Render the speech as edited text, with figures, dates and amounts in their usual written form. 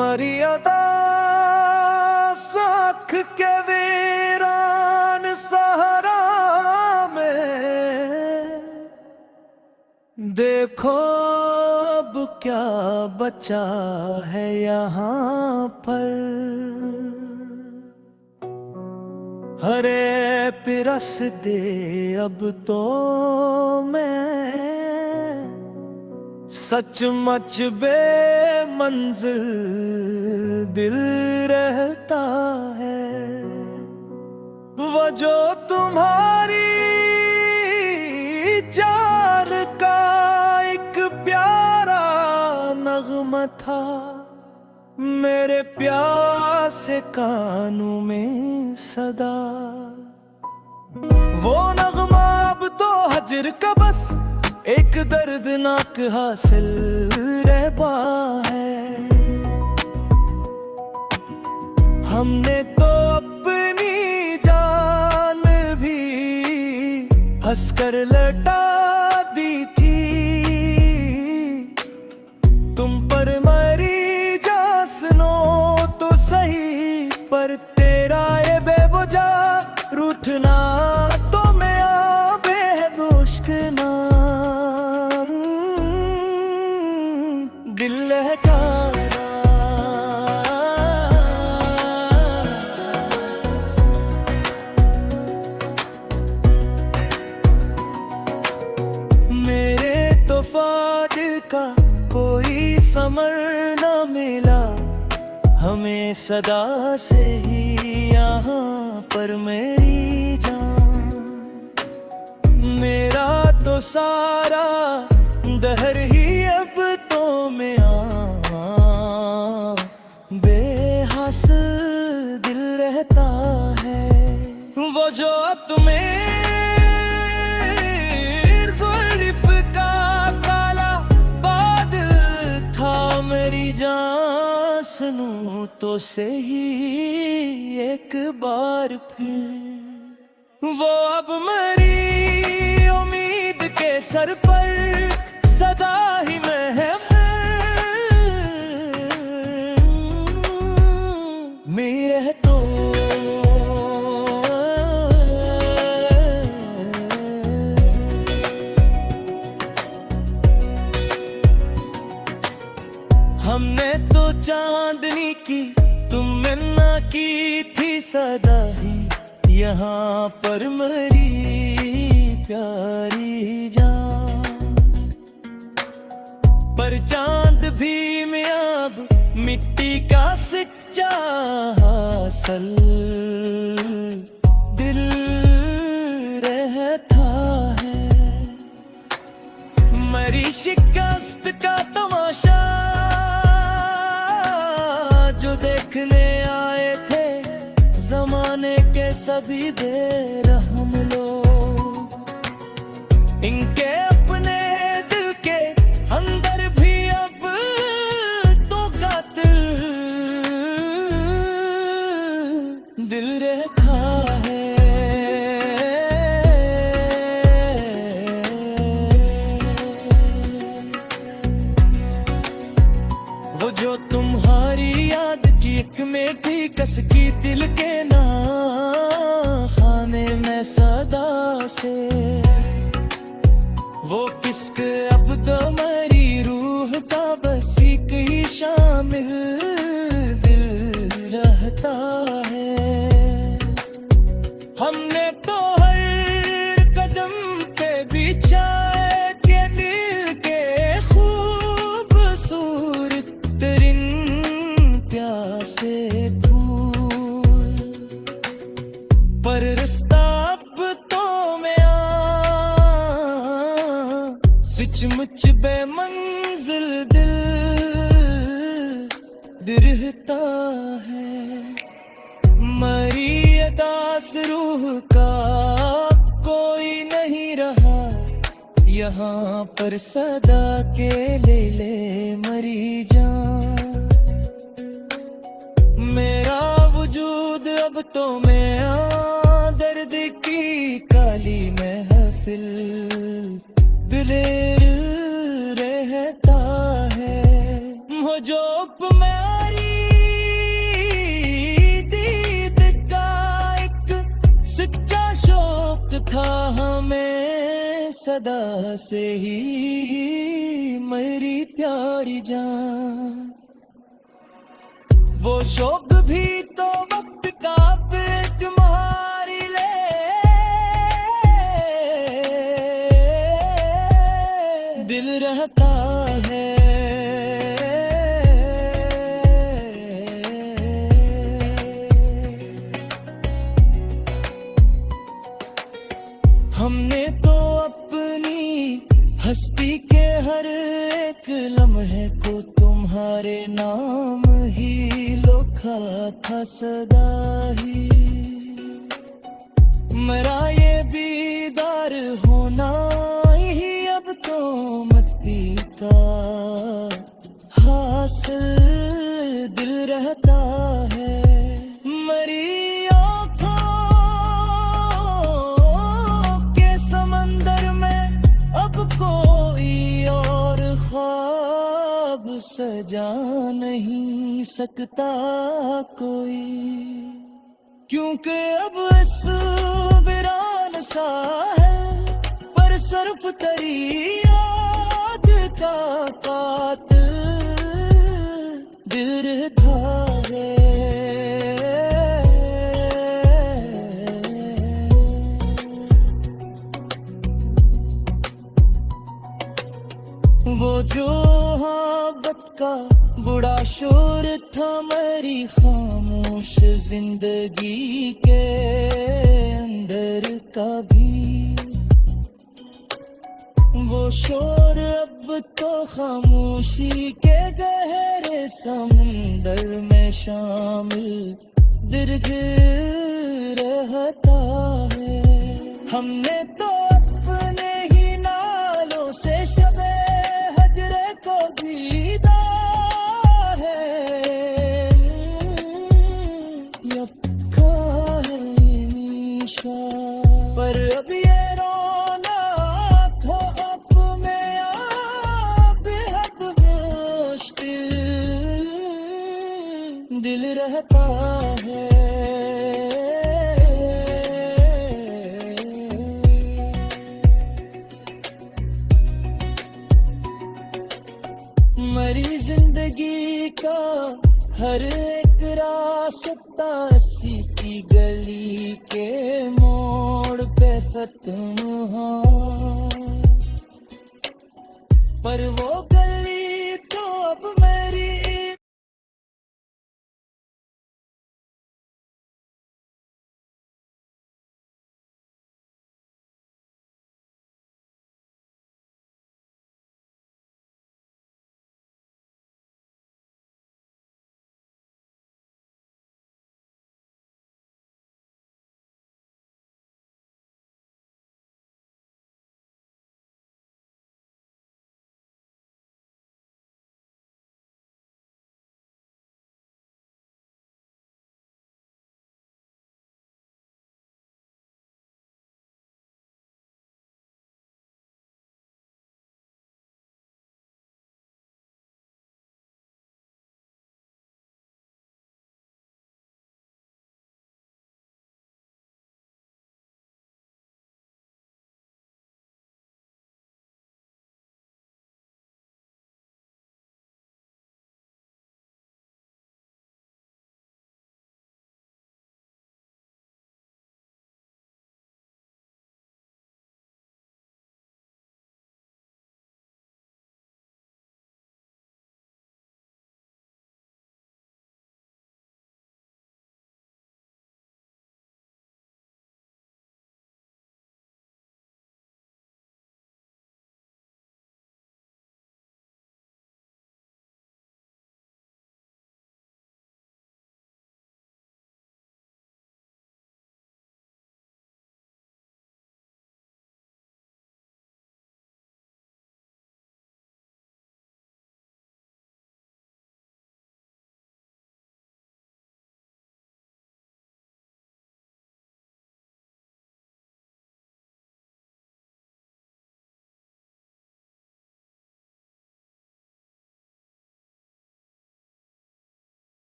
मर्यादा साख के वीरान सहारा में देखो अब क्या बचा है यहाँ पर। हरे पिरस दे अब तो मैं सचमुच बेमंजिल दिल रहता है। वो जो तुम्हारी चार का एक प्यारा नगमा था, मेरे प्यासे कानों में सदा। वो नगमा अब तो हजर का बस एक दर्दनाक हासिल रहबा है। हमने तो अपनी जान भी हंसकर लौटा दी थी, तुम पर मरी जा सुनो तो सही, पर तेरा ये बेवजह रूठना तो मैं बेहोशना दिल लहकाना। मेरे तो फाद का कोई समर न मिला, हमें सदा से ही यहाँ पर मेरी जान। मेरा तो सारा दहर ही अब तो मैं बेहासिल दिल रहता है। वो जो तुम्हें जुल्फ का काला बादल था, मेरी जान सुनूं तो सही एक बार फिर। वो अब मेरी उम्मीद के सर पर सदा ही महफिल मेरे तो हमने तो चांदनी की तुमने ना की थी सदा ही, यहाँ पर मेरी प्यारी जान। पर चांद भी में अब मिट्टी का सच्चा हासिल दिल रहता है। मरी शिकस्त का तमाशा जो देखने आए थे जमाने के सभी बेरहम लोग, इनके अपने दिल के अंदर भी अब तो कातिल दिल रहता है। वो जो तुम्हारी याद की एक मीठी कसकी दिल के ना खाने में सदा से, वो किस्क अब तो मेरी रूह का बस एक ही शामिल दिल रहता है। हमने तो हर कदम पे बिछाए के दिल के खूबसूरत तरीन प्यासे फूल, पर रास्ता अब तो मैं सचमुच बेमंजिल दिल रहता है। मरी दास रूह का कोई नहीं रहा, यहाँ पर सदा के ले मरी जान। मेरा वजूद अब तो मैं दर्द की काली महफिल दिलेर रहता है। मुझे मेरी वक्त था हमें सदा से ही मेरी प्यारी जान। वो शौक भी तो वक्त का पेट मारी ले, दिल रहता है हमने तो अपनी हस्ती के हर एक लम्हे को तुम्हारे नाम ही लिखा था सदा ही। मेरा ये दीदार होना ही अब तो मती का हासिल दिल रहता है। मेरी सजा नहीं सकता कोई, क्योंकि अब इस वीरान साहिल पर सर्फ तरी याद का कातिल दिल रहता है। वो जो का बुरा शोर था मेरी खामोश जिंदगी के अंदर का भी, वो शोर अब तो खामोशी के गहरे समंदर में शामिल दर्ज रहता है। हमने तो अपने ही नालों से शबे हजरे को भी पर अब ये रोना तो अब में बेहद मुश्किल दिल रहता है। मेरी जिंदगी का हर एक रास्ता सी की गली के मोड़ पे खत्म हो, पर वो गली तो अब मेरी